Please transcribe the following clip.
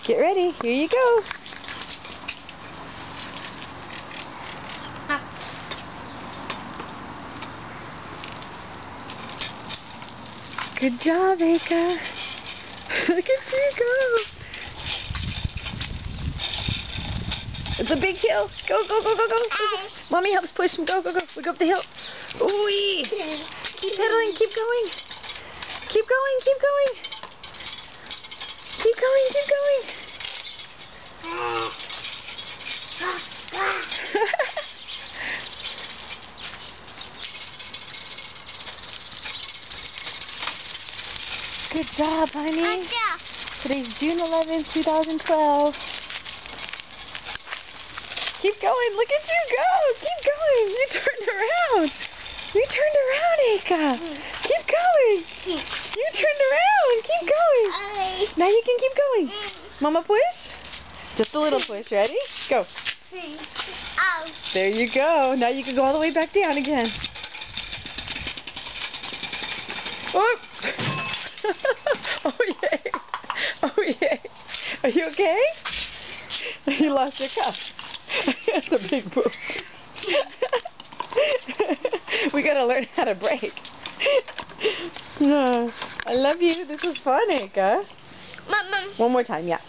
Get ready. Here you go. Good job, Aka. Look at you go. It's a big hill. Go, go, go, go, go. Mommy helps push him. Go, go, go. We go up the hill. Ooh-wee. Keep pedaling. Keep going. Keep going. Keep going. Keep going. Keep going. Good job, honey. Today's June 11th, 2012. Keep going. Look at you go. Keep going. You turned around. You turned around, Aka. Keep going. You turned around. Keep going. Now you can keep going. Mama push? Just a little push. Ready? Go. There you go. Now you can go all the way back down again. Oh, oh yay. Oh yay. Are you okay? You lost your cup. That's a big poop. We gotta learn how to brake. I love you. This was fun, Aka. One more time, yeah.